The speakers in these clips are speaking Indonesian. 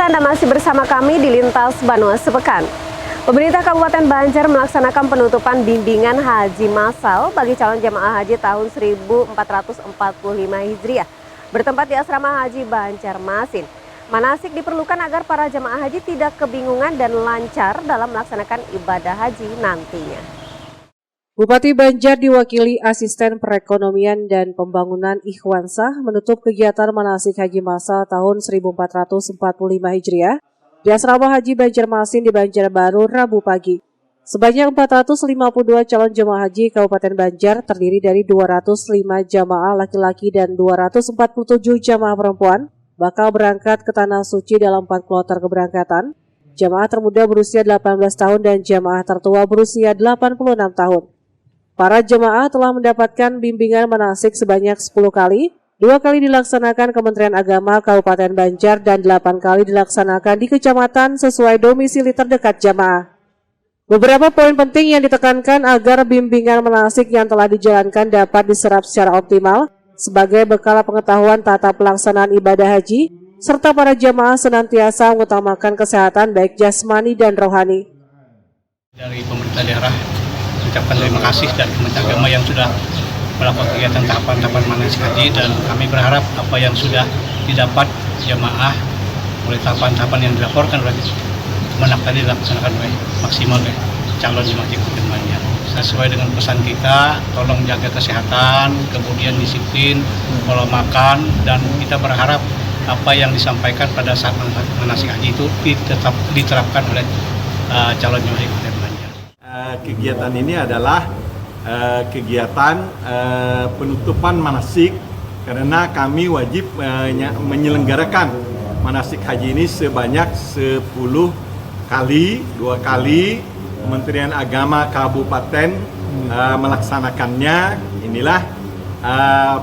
Pemirsa, Anda masih bersama kami di Lintas Banua Sepekan. Pemerintah Kabupaten Banjar melaksanakan penutupan bimbingan haji massal bagi calon jemaah haji tahun 1445 Hijriah bertempat di Asrama Haji Banjarmasin. Manasik diperlukan agar para jemaah haji tidak kebingungan dan lancar dalam melaksanakan ibadah haji nantinya. Bupati Banjar diwakili Asisten Perekonomian dan Pembangunan Ikhwansah menutup kegiatan manasik haji massal tahun 1445 Hijriah di Asrama Haji Banjarmasin di Banjarbaru Rabu pagi. Sebanyak 452 calon jemaah haji Kabupaten Banjar terdiri dari 205 jamaah laki-laki dan 247 jamaah perempuan bakal berangkat ke Tanah Suci dalam 4 kloter keberangkatan. Jamaah termuda berusia 18 tahun dan jamaah tertua berusia 86 tahun. Para jemaah telah mendapatkan bimbingan manasik sebanyak 10 kali, 2 kali dilaksanakan Kementerian Agama Kabupaten Banjar dan 8 kali dilaksanakan di kecamatan sesuai domisili terdekat jemaah. Beberapa poin penting yang ditekankan agar bimbingan manasik yang telah dijalankan dapat diserap secara optimal sebagai bekal pengetahuan tata pelaksanaan ibadah haji, serta para jemaah senantiasa mengutamakan kesehatan baik jasmani dan rohani. Dari pemerintah daerah mengucapkan terima kasih dan Kementerian Agama yang sudah melakukan kegiatan tahapan-tahapan manasik haji, dan kami berharap apa yang sudah didapat jamaah mulai tahapan-tahapan yang dilaporkan oleh Kemenak tadi dilaksanakan oleh maksimal oleh calon jemaah haji Kabupaten Banjar. Sesuai dengan pesan kita, tolong jaga kesehatan, kemudian disiplin, pola makan, dan kita berharap apa yang disampaikan pada saat manasik haji itu tetap diterapkan oleh calon jemaah haji Kabupaten Banjar. Kegiatan ini adalah kegiatan penutupan manasik karena kami wajib menyelenggarakan manasik haji ini sebanyak 10 kali, 2 kali Kementerian Agama Kabupaten melaksanakannya. Inilah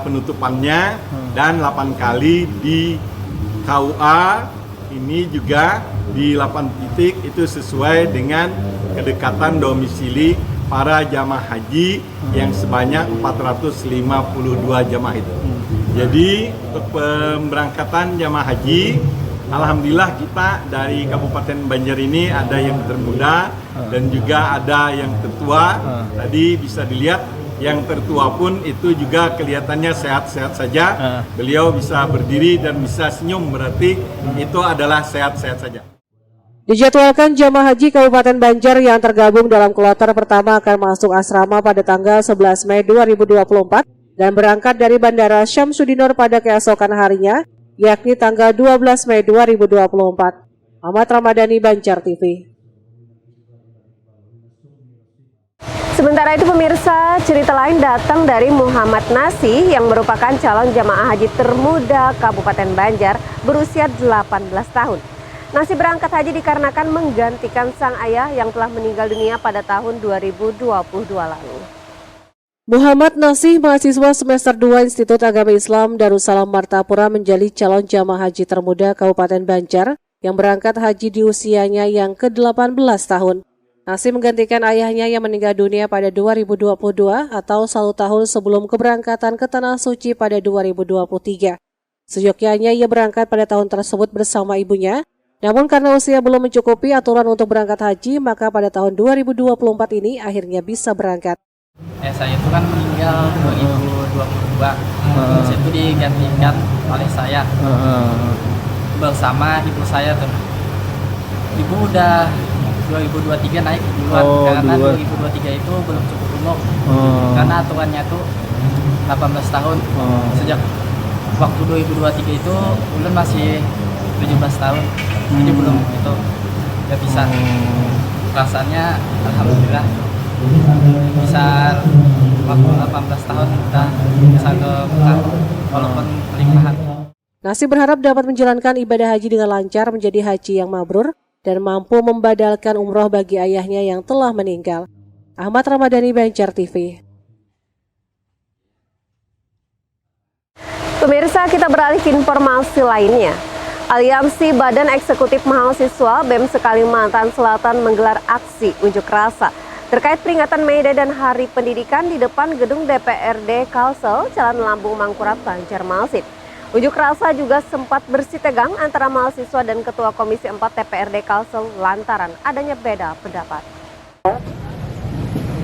penutupannya, dan 8 kali di KUA ini juga di 8 titik itu sesuai dengan kedekatan domisili para jamaah haji yang sebanyak 452 jamaah itu. Jadi untuk pemberangkatan jamaah haji, alhamdulillah kita dari Kabupaten Banjar ini ada yang termuda dan juga ada yang tertua. Tadi bisa dilihat yang tertua pun itu juga kelihatannya sehat-sehat saja. Beliau bisa berdiri dan bisa senyum, berarti itu adalah sehat-sehat saja. Dijadwalkan jamaah haji Kabupaten Banjar yang tergabung dalam kloter pertama akan masuk asrama pada tanggal 11 Mei 2024 dan berangkat dari Bandara Syamsuddinur pada keesokan harinya, yakni tanggal 12 Mei 2024. Ahmad Ramadhani, Banjar TV. Sementara itu pemirsa, cerita lain datang dari Muhammad Nasi yang merupakan calon jamaah haji termuda Kabupaten Banjar berusia 18 tahun. Nasi berangkat haji dikarenakan menggantikan sang ayah yang telah meninggal dunia pada tahun 2022 lalu. Muhammad Nasi, mahasiswa semester 2 Institut Agama Islam Darussalam Martapura, menjadi calon jamaah haji termuda Kabupaten Banjar yang berangkat haji di usianya yang ke-18 tahun. Nasi menggantikan ayahnya yang meninggal dunia pada 2022 atau 1 tahun sebelum keberangkatan ke Tanah Suci pada 2023. Seyogyanya ia berangkat pada tahun tersebut bersama ibunya. Namun karena usia belum mencukupi aturan untuk berangkat haji, maka pada tahun 2024 ini akhirnya bisa berangkat. Saya itu kan meninggal 2022, terus itu digantikan oleh saya bersama ibu saya tuh. Ibu udah 2023 naik duluan, karena 2023 itu belum cukup umur, karena aturannya tuh 18 tahun. Sejak waktu 2023 itu ulun masih 17 tahun. Jadi belum itu nggak bisa. Rasanya alhamdulillah bisa waktu 18 tahun kita bisa ke Mekah walaupun pernikahan. Nasi berharap dapat menjalankan ibadah haji dengan lancar, menjadi haji yang mabrur dan mampu membadalkan umroh bagi ayahnya yang telah meninggal. Ahmad Ramadhani, Banjar TV. Pemirsa, kita beralih ke informasi lainnya. Aliansi Badan Eksekutif Mahasiswa BEM Kalimantan Selatan menggelar aksi unjuk rasa terkait peringatan May Day dan Hari Pendidikan di depan gedung DPRD Kalsel, Jalan Lambung Mangkurat, Banjarmasin. Unjuk rasa juga sempat bersitegang antara mahasiswa dan Ketua Komisi 4 DPRD Kalsel lantaran adanya beda pendapat.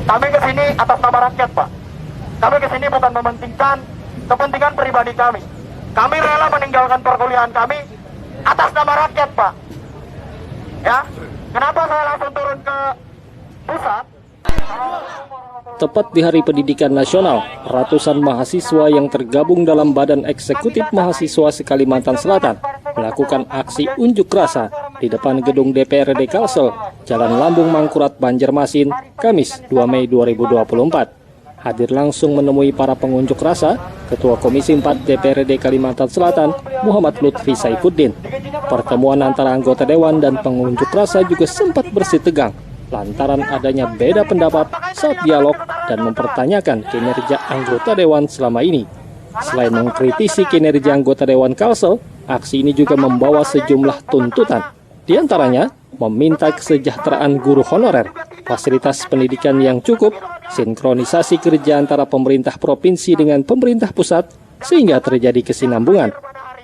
Kami ke sini atas nama rakyat, Pak. Kami ke sini bukan mementingkan kepentingan pribadi kami. Kami rela meninggalkan perkuliahan kami atas nama rakyat, Pak. Ya, kenapa saya langsung turun ke pusat? Tepat di Hari Pendidikan Nasional, ratusan mahasiswa yang tergabung dalam Badan Eksekutif Mahasiswa se-Kalimantan Selatan melakukan aksi unjuk rasa di depan gedung DPRD Kalsel, Jalan Lambung Mangkurat, Banjarmasin, Kamis 2 Mei 2024. Hadir langsung menemui para pengunjuk rasa, Ketua Komisi 4 DPRD Kalimantan Selatan, Muhammad Lutfi Saifuddin. Pertemuan antara anggota Dewan dan pengunjuk rasa juga sempat bersitegang lantaran adanya beda pendapat saat dialog dan mempertanyakan kinerja anggota Dewan selama ini. Selain mengkritisi kinerja anggota Dewan Kalsel, aksi ini juga membawa sejumlah tuntutan. Di antaranya, meminta kesejahteraan guru honorer, fasilitas pendidikan yang cukup, sinkronisasi kerja antara pemerintah provinsi dengan pemerintah pusat, sehingga terjadi kesinambungan.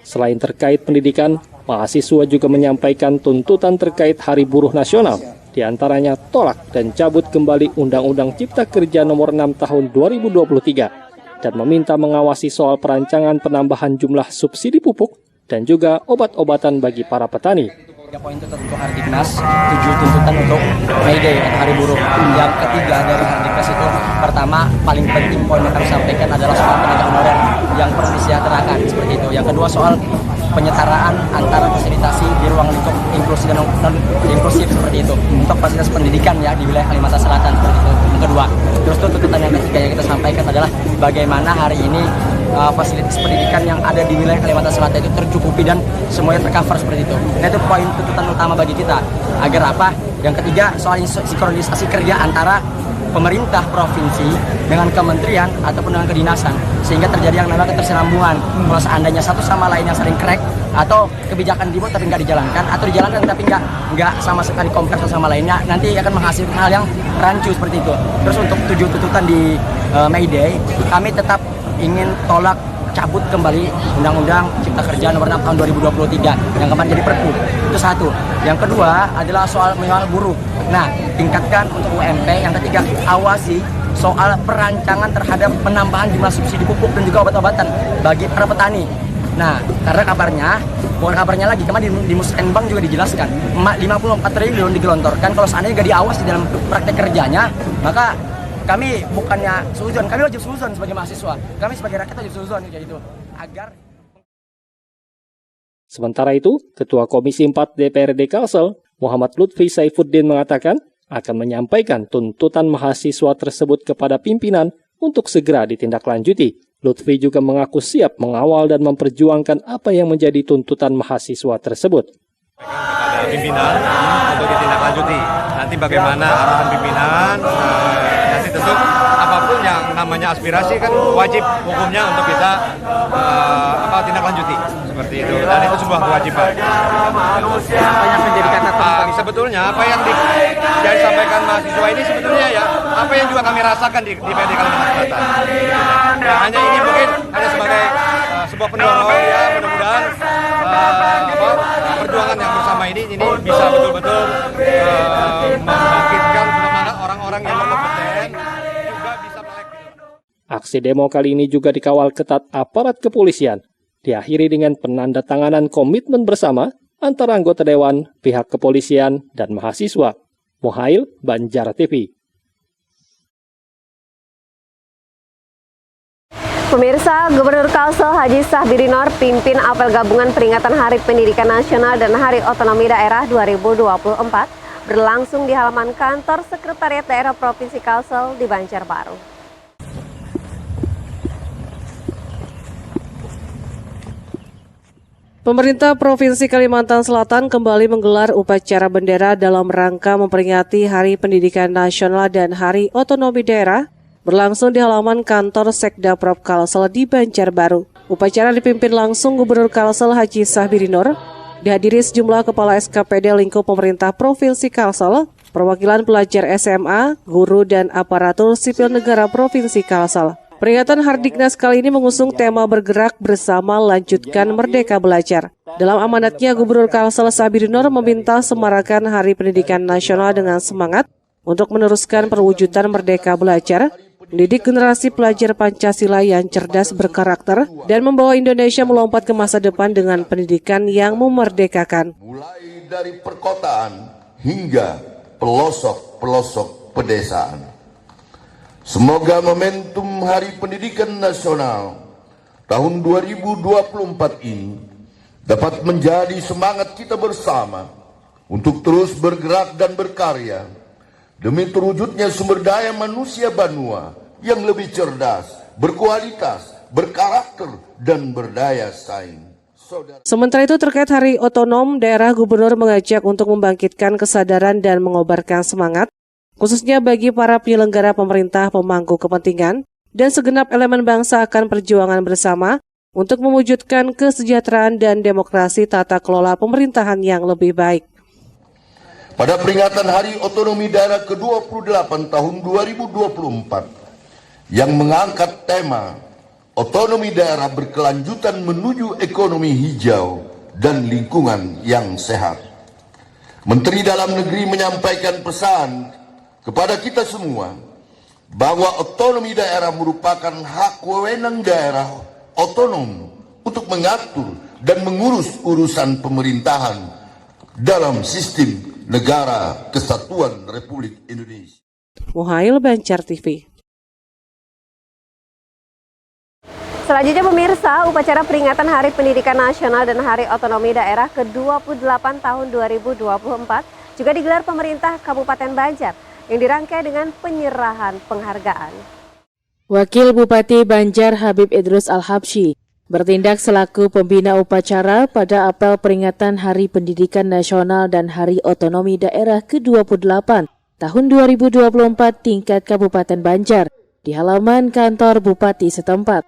Selain terkait pendidikan, mahasiswa juga menyampaikan tuntutan terkait Hari Buruh Nasional, di antaranya tolak dan cabut kembali Undang-Undang Cipta Kerja Nomor 6 Tahun 2023 dan meminta mengawasi soal perancangan penambahan jumlah subsidi pupuk dan juga obat-obatan bagi para petani. 3 poin tuntutan untuk Hardiknas, 7 tuntutan untuk May Day atau Hari Buruh. Yang ketiga dari Hardiknas itu, pertama paling penting poin yang kami sampaikan adalah soal tenaga honorer yang perlu disejahterakan seperti itu. Yang kedua soal penyetaraan antara fasilitasi di ruang lingkup inklusi dan non-inklusif seperti itu untuk fasilitas pendidikan ya di wilayah Kalimantan Selatan seperti itu. Yang kedua, terus tuntutan yang ketiga yang kita sampaikan adalah bagaimana hari ini fasilitas pendidikan yang ada di wilayah Kalimantan Selatan itu tercukupi dan semuanya tercover seperti itu. Nah itu poin tuntutan utama bagi kita. Agar apa? Yang ketiga soal sinkronisasi kerja antara pemerintah provinsi dengan kementerian ataupun dengan kedinasan sehingga terjadi yang namanya ketersinambungan. Kalau seandainya satu sama lain yang saling crack atau kebijakan dibuat tapi nggak dijalankan atau dijalankan tapi nggak sama sekali kompleks sama lainnya, nanti akan menghasilkan hal yang rancu seperti itu. Terus untuk 7 tuntutan di May Day, kami tetap ingin tolak cabut kembali Undang-Undang Cipta Kerja Nomor 6 Tahun 2023 yang kemarin jadi Perpu. Itu satu. Yang kedua adalah soal menyoal buruh. Nah, tingkatkan untuk UMP. Yang ketiga, awasi soal perancangan terhadap penambahan jumlah subsidi pupuk dan juga obat-obatan bagi para petani. Nah, karena bukan kabarnya lagi, kemarin di Muskenbang juga dijelaskan 54 triliun digelontorkan. Kalau seandainya nggak diawasi dalam praktek kerjanya, maka kami bukannya suzon, kami wajib suzon sebagai mahasiswa. Kami sebagai rakyat wajib suzon kayak gitu. Agar Sementara itu, Ketua Komisi 4 DPRD Kalsel, Muhammad Lutfi Saifuddin mengatakan akan menyampaikan tuntutan mahasiswa tersebut kepada pimpinan untuk segera ditindaklanjuti. Lutfi juga mengaku siap mengawal dan memperjuangkan apa yang menjadi tuntutan mahasiswa tersebut. Kepada pimpinan untuk ditindaklanjuti. Nanti bagaimana arahan pimpinan, nanti tentu apapun yang namanya aspirasi kan wajib hukumnya untuk kita tindak lanjuti seperti itu. Dan itu sebuah kewajiban. Sebetulnya apa yang disampaikan mahasiswa ini sebetulnya ya apa yang juga kami rasakan di DPRD Kalimantan Selatan. Ya, hanya ini mungkin hanya sebagai sebuah pendorong ya, mudah-mudahan perjuangan yang bersama ini bisa betul-betul membangkitkan semangat orang-orang yang berkompeten juga bisa melek. Aksi demo kali ini juga dikawal ketat aparat kepolisian, diakhiri dengan penandatanganan komitmen bersama antara anggota Dewan, pihak kepolisian, dan mahasiswa. Muhail, Banjar TV. Pemirsa, Gubernur Kalsel Haji Sahbiri Noer pimpin apel gabungan peringatan Hari Pendidikan Nasional dan Hari Otonomi Daerah 2024 berlangsung di halaman kantor Sekretariat Daerah Provinsi Kalsel di Banjarbaru. Pemerintah Provinsi Kalimantan Selatan kembali menggelar upacara bendera dalam rangka memperingati Hari Pendidikan Nasional dan Hari Otonomi Daerah berlangsung di halaman kantor Sekda Prop Kalsel di Banjarbaru. Upacara dipimpin langsung Gubernur Kalsel Haji Sahbiri Noer, dihadiri sejumlah kepala SKPD lingkup pemerintah Provinsi Kalsel, perwakilan pelajar SMA, guru dan aparatur sipil negara Provinsi Kalsel. Peringatan Hardiknas kali ini mengusung tema bergerak bersama lanjutkan Merdeka Belajar. Dalam amanatnya, Gubernur Kalsel Sabirinur meminta semarakan Hari Pendidikan Nasional dengan semangat untuk meneruskan perwujudan Merdeka Belajar, mendidik generasi pelajar Pancasila yang cerdas berkarakter, dan membawa Indonesia melompat ke masa depan dengan pendidikan yang memerdekakan. Mulai dari perkotaan hingga pelosok-pelosok pedesaan. Semoga momentum Hari Pendidikan Nasional tahun 2024 ini dapat menjadi semangat kita bersama untuk terus bergerak dan berkarya demi terwujudnya sumber daya manusia Banua yang lebih cerdas, berkualitas, berkarakter, dan berdaya saing. Sementara itu terkait Hari Otonom Daerah, Gubernur mengajak untuk membangkitkan kesadaran dan mengobarkan semangat, khususnya bagi para penyelenggara pemerintah pemangku kepentingan dan segenap elemen bangsa akan perjuangan bersama untuk mewujudkan kesejahteraan dan demokrasi tata kelola pemerintahan yang lebih baik. Pada peringatan Hari Otonomi Daerah ke-28 tahun 2024 yang mengangkat tema Otonomi Daerah Berkelanjutan Menuju Ekonomi Hijau dan Lingkungan yang Sehat, Menteri Dalam Negeri menyampaikan pesan kepada kita semua bahwa otonomi daerah merupakan hak wewenang daerah otonom untuk mengatur dan mengurus urusan pemerintahan dalam sistem negara kesatuan Republik Indonesia. Muhail, Banjar TV. Selanjutnya pemirsa, upacara peringatan Hari Pendidikan Nasional dan Hari Otonomi Daerah ke-28 tahun 2024 juga digelar pemerintah Kabupaten Banjar yang dirangkai dengan penyerahan penghargaan. Wakil Bupati Banjar Habib Idrus Al-Habsyi bertindak selaku pembina upacara pada apel peringatan Hari Pendidikan Nasional dan Hari Otonomi Daerah ke-28 tahun 2024 tingkat Kabupaten Banjar di halaman kantor Bupati setempat.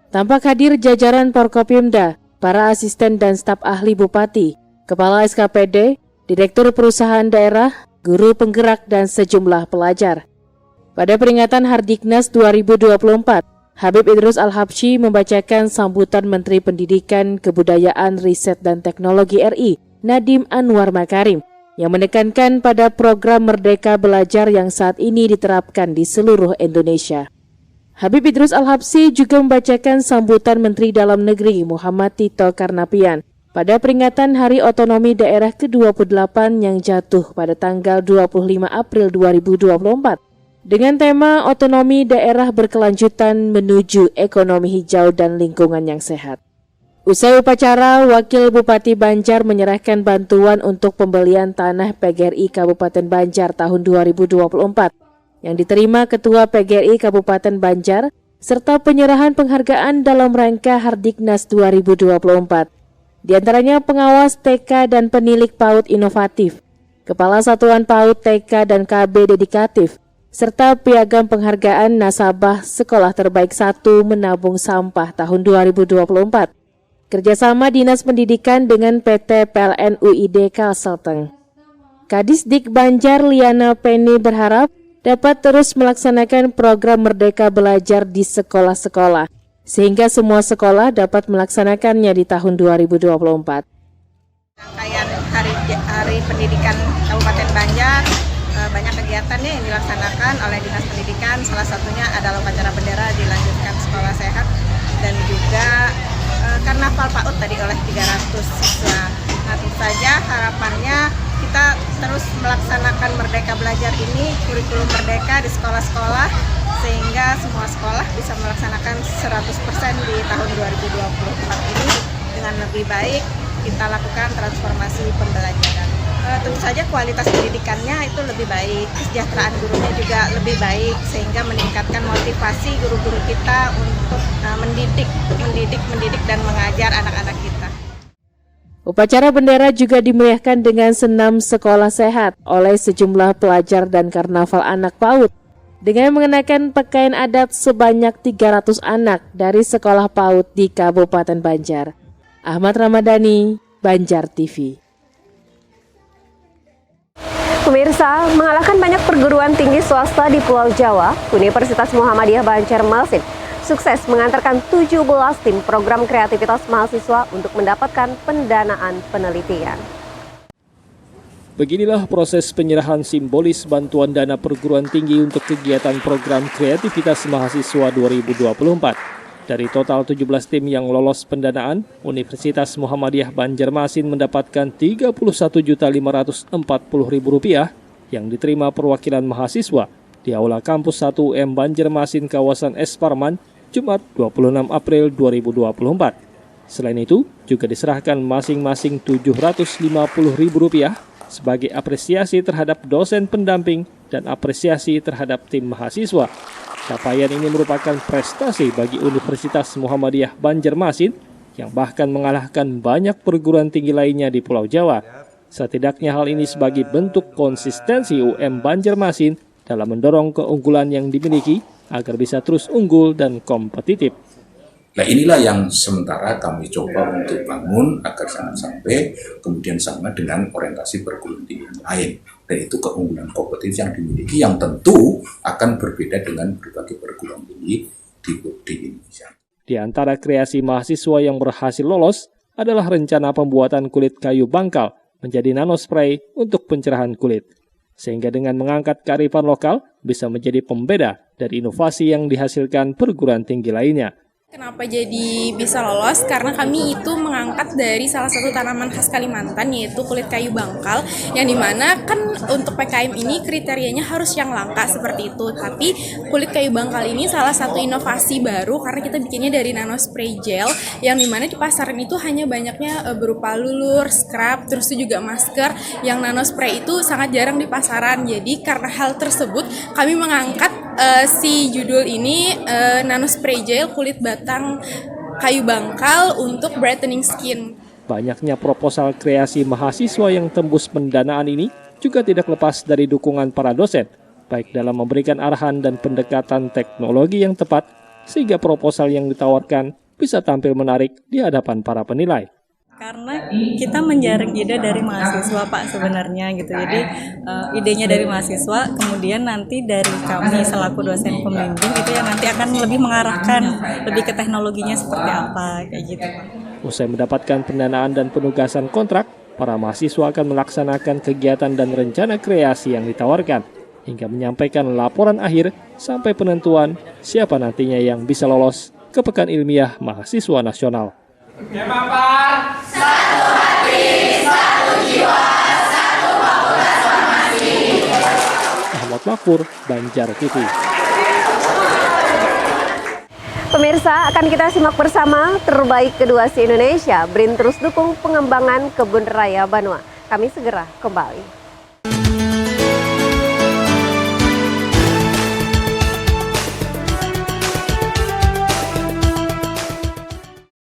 Tampak hadir jajaran Porkopimda, para asisten dan staf ahli Bupati, Kepala SKPD, Direktur Perusahaan Daerah, guru penggerak, dan sejumlah pelajar. Pada peringatan Hardiknas 2024, Habib Idrus Al-Habsyi membacakan sambutan Menteri Pendidikan, Kebudayaan, Riset, dan Teknologi RI, Nadiem Anwar Makarim, yang menekankan pada program Merdeka Belajar yang saat ini diterapkan di seluruh Indonesia. Habib Idrus Al-Habsyi juga membacakan sambutan Menteri Dalam Negeri Muhammad Tito Karnavian pada peringatan Hari Otonomi Daerah ke-28 yang jatuh pada tanggal 25 April 2024 dengan tema Otonomi Daerah Berkelanjutan Menuju Ekonomi Hijau dan Lingkungan yang Sehat. Usai upacara, Wakil Bupati Banjar menyerahkan bantuan untuk pembelian tanah PGRI Kabupaten Banjar tahun 2024 yang diterima Ketua PGRI Kabupaten Banjar serta penyerahan penghargaan dalam rangka Hardiknas 2024. Di antaranya pengawas TK dan penilik PAUD inovatif, Kepala Satuan PAUD TK dan KB dedikatif, serta piagam penghargaan nasabah Sekolah Terbaik 1 Menabung Sampah tahun 2024. Kerjasama Dinas Pendidikan dengan PT PLN UID Kalselteng. Kadisdik Banjar Liana Penny berharap dapat terus melaksanakan program Merdeka Belajar di sekolah-sekolah, sehingga semua sekolah dapat melaksanakannya di tahun 2024. Rangkaian Hari Pendidikan Kabupaten Banjar, banyak kegiatannya yang dilaksanakan oleh Dinas Pendidikan, salah satunya adalah upacara bendera dilanjutkan sekolah sehat dan juga karnaval PAUD tadi oleh 300 siswa. Nah, tentu saja harapannya kita terus melaksanakan Merdeka Belajar ini, kurikulum Merdeka di sekolah-sekolah, sehingga semua sekolah bisa melaksanakan 100% di tahun 2024 ini dengan lebih baik. Kita lakukan transformasi pembelajaran. Tentu saja kualitas pendidikannya itu lebih baik, kesejahteraan gurunya juga lebih baik, sehingga meningkatkan motivasi guru-guru kita untuk mendidik dan mengajar anak-anak kita. Upacara bendera juga dimeriahkan dengan senam sekolah sehat oleh sejumlah pelajar dan karnaval anak PAUD dengan mengenakan pakaian adat sebanyak 300 anak dari sekolah PAUD di Kabupaten Banjar. Ahmad Ramadhani, Banjar TV. Pemirsa, mengalahkan banyak perguruan tinggi swasta di Pulau Jawa, Universitas Muhammadiyah Banjar Masin sukses mengantarkan 17 tim program kreativitas mahasiswa untuk mendapatkan pendanaan penelitian. Beginilah proses penyerahan simbolis bantuan dana perguruan tinggi untuk kegiatan program kreativitas mahasiswa 2024. Dari total 17 tim yang lolos pendanaan, Universitas Muhammadiyah Banjarmasin mendapatkan Rp31.540.000 yang diterima perwakilan mahasiswa di Aula Kampus 1 UM Banjarmasin kawasan Es Parman, Jumat 26 April 2024. Selain itu, juga diserahkan masing-masing Rp750.000 sebagai apresiasi terhadap dosen pendamping dan apresiasi terhadap tim mahasiswa. Capaian ini merupakan prestasi bagi Universitas Muhammadiyah Banjarmasin yang bahkan mengalahkan banyak perguruan tinggi lainnya di Pulau Jawa. Setidaknya hal ini sebagai bentuk konsistensi UM Banjarmasin dalam mendorong keunggulan yang dimiliki agar bisa terus unggul dan kompetitif. Nah inilah yang sementara kami coba untuk bangun agar jangan sampai kemudian sama dengan orientasi perguruan tinggi lain. Dan itu keunggulan kompetitif yang dimiliki yang tentu akan berbeda dengan berbagai perguruan tinggi di Indonesia. Di antara kreasi mahasiswa yang berhasil lolos adalah rencana pembuatan kulit kayu bangkal menjadi nanospray untuk pencerahan kulit. Sehingga dengan mengangkat kearifan lokal bisa menjadi pembeda dari inovasi yang dihasilkan perguruan tinggi lainnya. Kenapa jadi bisa lolos? Karena kami itu mengangkat dari salah satu tanaman khas Kalimantan, yaitu kulit kayu bangkal, yang dimana kan untuk PKM ini kriterianya harus yang langka seperti itu. Tapi kulit kayu bangkal ini salah satu inovasi baru karena kita bikinnya dari nanospray gel, yang dimana di pasaran itu hanya banyaknya berupa lulur, scrub, terus juga masker. Yang nanospray itu sangat jarang di pasaran. Jadi karena hal tersebut kami mengangkat si judul ini nanospray gel kulit batang kayu bangkal untuk brightening skin. Banyaknya proposal kreasi mahasiswa yang tembus pendanaan ini juga tidak lepas dari dukungan para dosen, baik dalam memberikan arahan dan pendekatan teknologi yang tepat, sehingga proposal yang ditawarkan bisa tampil menarik di hadapan para penilai. Karena kita menjaring ide dari mahasiswa Pak sebenarnya gitu, jadi idenya dari mahasiswa, kemudian nanti dari kami selaku dosen pembimbing itu yang nanti akan lebih mengarahkan lebih ke teknologinya seperti apa kayak gitu. Usai mendapatkan pendanaan dan penugasan kontrak, para mahasiswa akan melaksanakan kegiatan dan rencana kreasi yang ditawarkan, hingga menyampaikan laporan akhir sampai penentuan siapa nantinya yang bisa lolos ke Pekan Ilmiah Mahasiswa Nasional. Memapar satu hati, satu jiwa, satu fakultas farmasi. Ahmad Makfur, Banjar TV. Pemirsa, akan kita simak bersama terbaik kedua se-Indonesia. BRIN terus dukung pengembangan kebun raya Banua. Kami segera kembali.